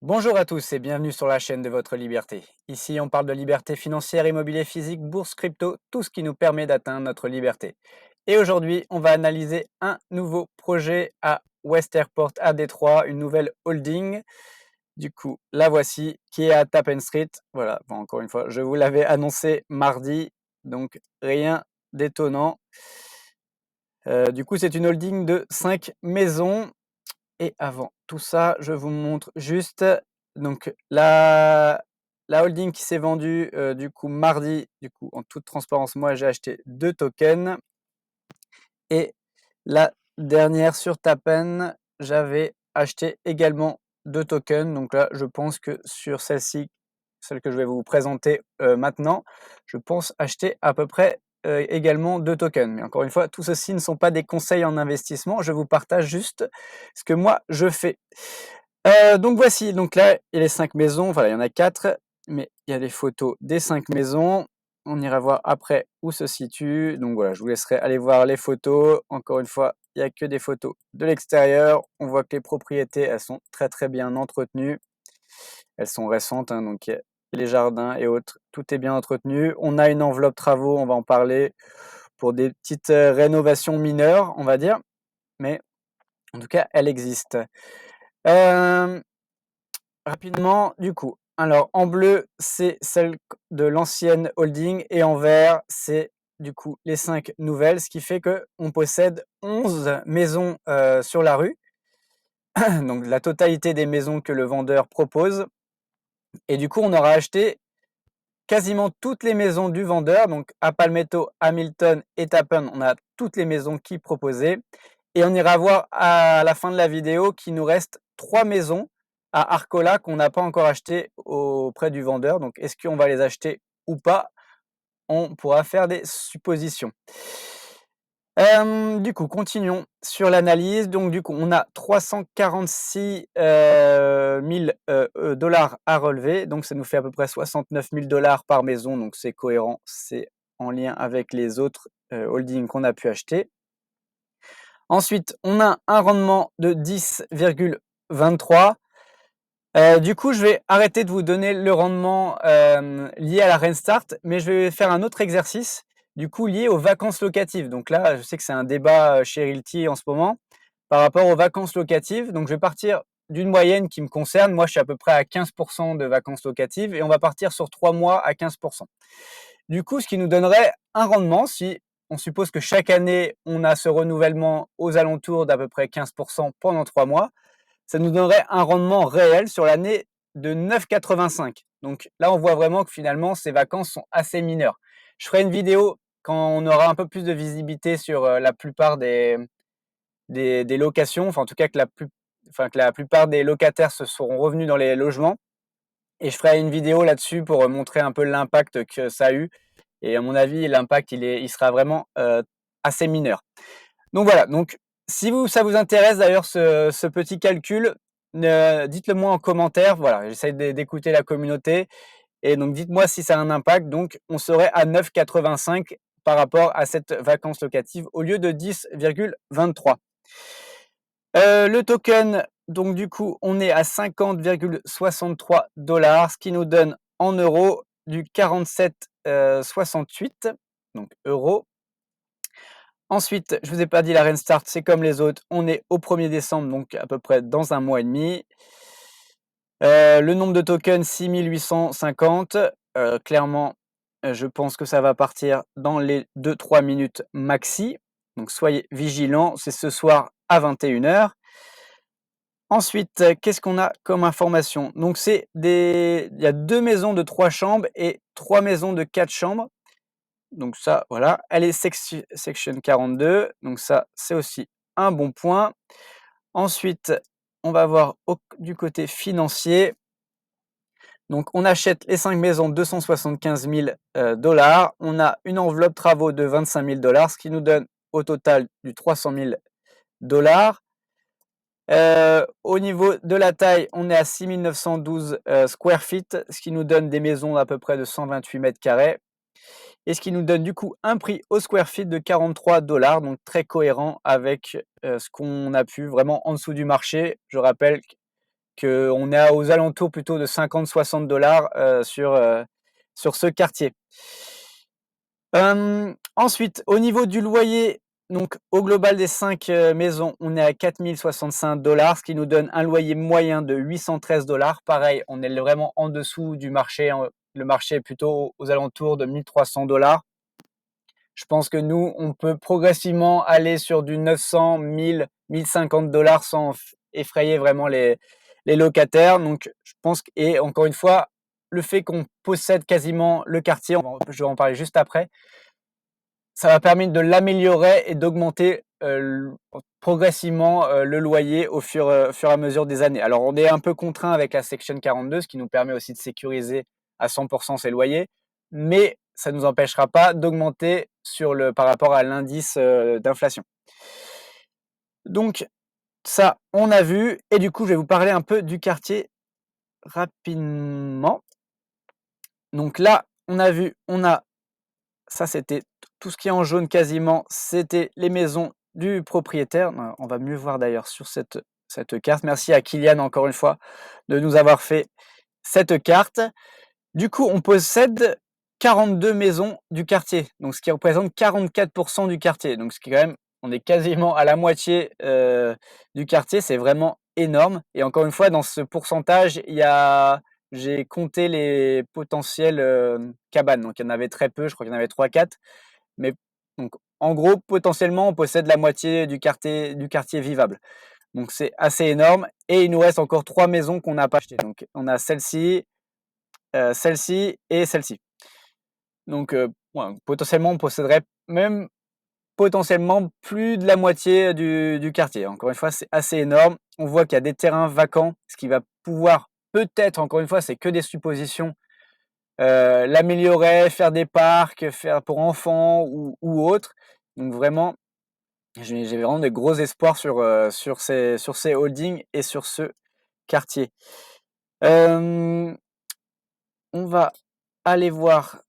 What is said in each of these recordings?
Bonjour à tous et bienvenue sur la chaîne de votre liberté. Ici, on parle de liberté financière, immobilier physique, bourse, crypto, tout ce qui nous permet d'atteindre notre liberté. Et aujourd'hui, on va analyser un nouveau projet à West Airport à Détroit, une nouvelle holding. Du coup, la voici, qui est à Tappan Street. Voilà, bon, encore une fois, je vous l'avais annoncé mardi, donc rien d'étonnant. Du coup, c'est une holding de 5 maisons. Et avant tout ça, je vous montre juste donc la holding qui s'est vendue, du coup mardi, du coup en toute transparence, moi j'ai acheté 2 tokens et la dernière sur Tapn, j'avais acheté également 2 tokens. Donc là, je pense que sur celle-ci, celle que je vais vous présenter, maintenant, je pense acheter à peu près, également 2 tokens. Mais encore une fois, tout ceci ne sont pas des conseils en investissement, je vous partage juste ce que moi je fais. Donc voici, donc là, il y a les 5 maisons, enfin il y en a 4, mais il y a les photos des 5 maisons. On ira voir après où se situe. Donc voilà, je vous laisserai aller voir les photos. Encore une fois, il y a que des photos de l'extérieur. On voit que les propriétés, elles sont très, très bien entretenues. Elles sont récentes, hein, donc les jardins et autres, tout est bien entretenu. On a une enveloppe travaux, on va en parler, pour des petites, rénovations mineures, on va dire, mais en tout cas, elle existe. Hem Rapidement, du coup, alors en bleu, c'est celle de l'ancienne holding et en vert, c'est du coup les 5 nouvelles, ce qui fait qu'on possède 11 maisons, sur la rue, donc la totalité des maisons que le vendeur propose et du coup, on aura acheté quasiment toutes les maisons du vendeur, donc à Palmetto, Hamilton et Tappan, on a toutes les maisons qu'il proposait et on ira voir à la fin de la vidéo qu'il nous reste 3 maisons à Arcola qu'on n'a pas encore achetées auprès du vendeur. Donc est-ce qu'on va les acheter ou pas? On pourra faire des suppositions. Du coup, continuons sur l'analyse. Donc du coup, on a 346 000 dollars à relever. Donc ça nous fait à peu près 69 000 dollars par maison. Donc c'est cohérent, c'est en lien avec les autres holdings qu'on a pu acheter. Ensuite, on a un rendement de 10,23. Du coup, je vais arrêter de vous donner le rendement lié à la Restart, mais je vais faire un autre exercice, du coup lié aux vacances locatives. Donc là, je sais que c'est un débat chez Realty en ce moment, par rapport aux vacances locatives. Donc je vais partir d'une moyenne qui me concerne. Moi, je suis à peu près à 15% de vacances locatives et on va partir sur 3 mois à 15%. Du coup, ce qui nous donnerait un rendement, si on suppose que chaque année, on a ce renouvellement aux alentours d'à peu près 15% pendant 3 mois, ça nous donnerait un rendement réel sur l'année de 9,85. Donc là, on voit vraiment que finalement, ces vacances sont assez mineures. Je ferai une vidéo quand on aura un peu plus de visibilité sur la plupart des locations, enfin en tout cas que la plupart des locataires se seront revenus dans les logements. Et je ferai une vidéo là-dessus pour montrer un peu l'impact que ça a eu. Et à mon avis, l'impact, il sera vraiment assez mineur. Donc voilà, donc si ça vous intéresse d'ailleurs ce petit calcul, dites-le moi en commentaire. Voilà, j'essaie d'écouter la communauté et donc dites-moi si ça a un impact. Donc on serait à 9,85 par rapport à cette vacance locative au lieu de 10,23. Le token, donc du coup, on est à 50,63 dollars, ce qui nous donne en euros du 47,68, donc euros. Ensuite, je vous ai pas dit la Restart, c'est comme les autres, on est au 1er décembre, donc à peu près dans un mois et demi. Le nombre de tokens, 6850. Clairement, je pense que ça va partir dans les 2-3 minutes maxi. Donc soyez vigilants, c'est ce soir à 21h. Ensuite, qu'est-ce qu'on a comme information? Donc il y a 2 maisons de 3 chambres et 3 maisons de 4 chambres. Donc ça, voilà, elle est section 42, donc ça, c'est aussi un bon point. Ensuite, on va voir du côté financier. Donc on achète les 5 maisons 275 000 dollars. On a une enveloppe travaux de 25 000 dollars, ce qui nous donne au total du 300 000 dollars. Au niveau de la taille, on est à 6 912 square feet, ce qui nous donne des maisons à peu près de 128 mètres carrés. Et ce qui nous donne du coup un prix au square feet de 43 dollars, donc très cohérent avec ce qu'on a pu vraiment en dessous du marché. Je rappelle qu'on est aux alentours plutôt de 50-60 $ sur ce quartier. Ensuite, au niveau du loyer, donc au global des 5 maisons, on est à 4 065 $, ce qui nous donne un loyer moyen de 813 $. Pareil, on est vraiment en dessous du marché, le marché est plutôt aux alentours de 1 300 $. Je pense que nous, on peut progressivement aller sur du 900, 1000, 1050 $ sans effrayer vraiment les locataires. Donc, je pense que, et encore une fois, le fait qu'on possède quasiment le quartier, je vais en parler juste après, ça va permettre de l'améliorer et d'augmenter progressivement le loyer au fur et à mesure des années. Alors, on est un peu contraint avec la Section 42, ce qui nous permet aussi de sécuriser à 100% ses loyers, mais ça ne nous empêchera pas d'augmenter par rapport à l'indice d'inflation. Donc, ça, on a vu. Et du coup, je vais vous parler un peu du quartier rapidement. Donc là, on a vu, ça c'était tout ce qui est en jaune quasiment, c'était les maisons du propriétaire. On va mieux voir d'ailleurs sur cette carte. Merci à Kylian encore une fois de nous avoir fait cette carte. Du coup, on possède 42 maisons du quartier, donc ce qui représente 44% du quartier. Donc ce qui est quand même, on est quasiment à la moitié du quartier, c'est vraiment énorme. Et encore une fois, dans ce pourcentage, j'ai compté les potentielles cabanes. Donc il y en avait très peu, je crois qu'il y en avait 3-4. Mais donc en gros, potentiellement, on possède la moitié du quartier vivable. Donc c'est assez énorme. Et il nous reste encore 3 maisons qu'on n'a pas achetées. Donc on a celle-ci et celle-ci. Donc ouais, potentiellement, on posséderait même potentiellement plus de la moitié du quartier. Encore une fois, c'est assez énorme. On voit qu'il y a des terrains vacants, ce qui va pouvoir peut-être, encore une fois, c'est que des suppositions, l'améliorer, faire des parcs, faire pour enfants ou autres. Donc vraiment, j'ai vraiment des gros espoirs sur ces holdings et sur ce quartier. On va aller voir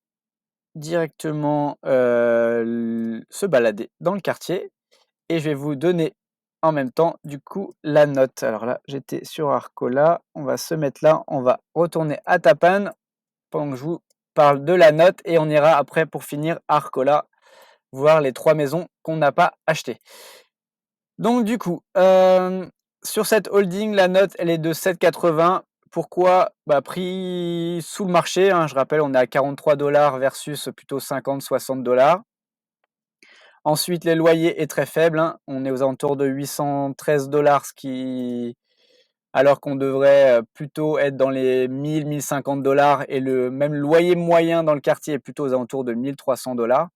directement se balader dans le quartier et je vais vous donner en même temps du coup la note. Alors là, j'étais sur Arcola, on va se mettre là, on va retourner à Tapan pendant que je vous parle de la note et on ira après pour finir à Arcola voir les 3 maisons qu'on n'a pas achetées. Donc du coup, sur cette holding, la note elle est de 7,80. Pourquoi? Prix sous le marché, hein, je rappelle, on est à 43 $ versus plutôt 50-60 $. Ensuite, les loyers est très faible, hein, on est aux alentours de 813 $, alors qu'on devrait plutôt être dans les 1000-1050 $ et le même loyer moyen dans le quartier est plutôt aux alentours de 1300 $.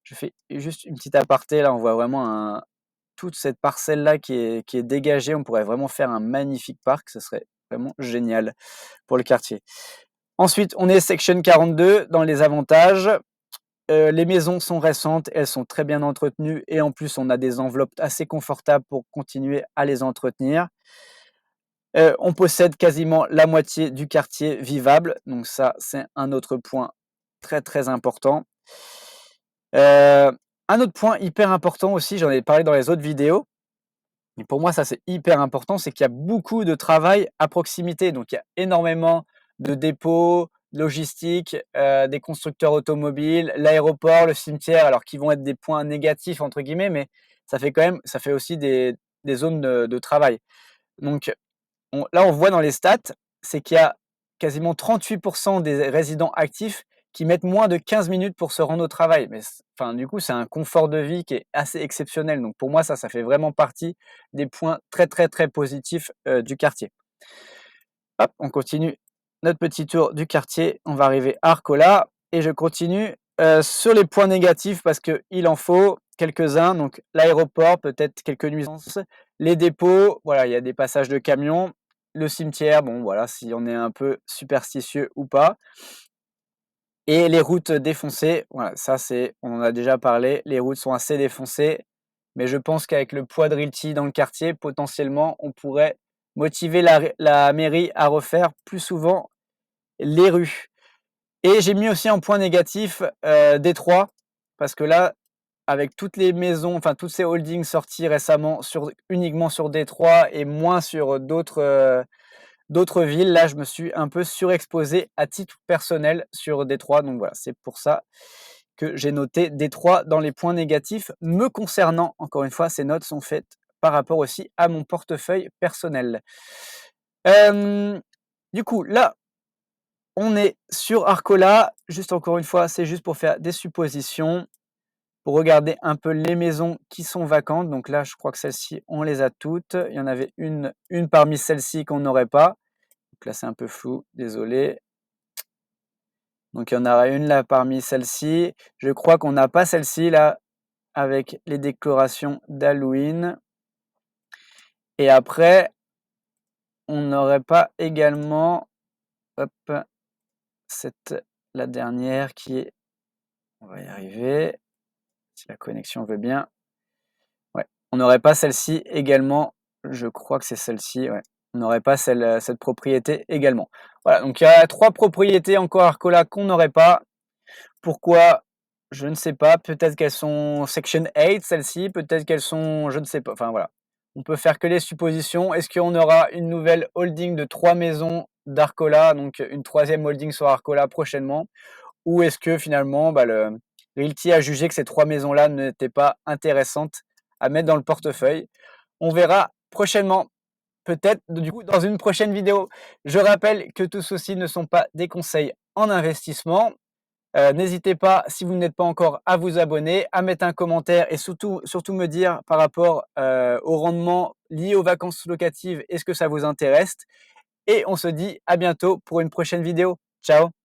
Je fais juste une petite aparté, là on voit vraiment toute cette parcelle-là qui est dégagée, on pourrait vraiment faire un magnifique parc, ce serait vraiment génial pour le quartier. Ensuite, on est Section 42 dans les avantages. Les maisons sont récentes, elles sont très bien entretenues et en plus, on a des enveloppes assez confortables pour continuer à les entretenir. On possède quasiment la moitié du quartier vivable, donc ça, c'est un autre point très, très important. Un autre point hyper important aussi, j'en ai parlé dans les autres vidéos, et pour moi, ça c'est hyper important, c'est qu'il y a beaucoup de travail à proximité. Donc il y a énormément de dépôts, logistiques, des constructeurs automobiles, l'aéroport, le cimetière, alors qui vont être des points négatifs entre guillemets, mais ça fait aussi des zones de travail. Donc là, on voit dans les stats, c'est qu'il y a quasiment 38% des résidents actifs qui mettent moins de 15 minutes pour se rendre au travail. Mais enfin, du coup, c'est un confort de vie qui est assez exceptionnel. Donc pour moi, ça fait vraiment partie des points très, très, très positifs du quartier. Hop, on continue notre petit tour du quartier. On va arriver à Arcola et je continue sur les points négatifs parce qu'il en faut quelques-uns. Donc l'aéroport, peut-être quelques nuisances. Les dépôts, voilà, il y a des passages de camions. Le cimetière, bon voilà, si on est un peu superstitieux ou pas. Et les routes défoncées, voilà, ça on en a déjà parlé, les routes sont assez défoncées, mais je pense qu'avec le poids de Realty dans le quartier, potentiellement, on pourrait motiver la mairie à refaire plus souvent les rues. Et j'ai mis aussi en point négatif Détroit, parce que là, avec toutes les maisons, enfin toutes ces holdings sorties récemment uniquement sur Détroit et moins sur d'autres d'autres villes. Là, je me suis un peu surexposé à titre personnel sur Détroit. Donc voilà, c'est pour ça que j'ai noté Détroit dans les points négatifs me concernant. Encore une fois, ces notes sont faites par rapport aussi à mon portefeuille personnel. Du coup, là, on est sur Arcola. Juste encore une fois, c'est juste pour faire des suppositions, pour regarder un peu les maisons qui sont vacantes. Donc là, je crois que celles-ci, on les a toutes. Il y en avait une parmi celles-ci qu'on n'aurait pas. Donc là, c'est un peu flou, désolé. Donc il y en aura une là parmi celles-ci. Je crois qu'on n'a pas celle-ci là avec les décorations d'Halloween. Et après, on n'aurait pas également, hop, la dernière qui est, on va y arriver, si la connexion veut bien. Ouais, on n'aurait pas celle-ci également. Je crois que c'est celle-ci, ouais. On n'aurait pas cette propriété également. Voilà, donc il y a 3 propriétés encore Arcola qu'on n'aurait pas. Pourquoi? Je ne sais pas. Peut-être qu'elles sont Section 8, celles-ci. Peut-être qu'elles sont, je ne sais pas. Enfin voilà. On peut faire que les suppositions. Est-ce qu'on aura une nouvelle holding de 3 maisons d'Arcola, donc une 3e holding sur Arcola prochainement? Ou est-ce que finalement, le Realty a jugé que ces 3 maisons-là n'étaient pas intéressantes à mettre dans le portefeuille? On verra prochainement. Peut-être du coup dans une prochaine vidéo. Je rappelle que tout ceci ne sont pas des conseils en investissement. N'hésitez pas, si vous n'êtes pas encore, à vous abonner, à mettre un commentaire et surtout me dire par rapport au rendement lié aux vacances locatives, est-ce que ça vous intéresse? Et on se dit à bientôt pour une prochaine vidéo. Ciao!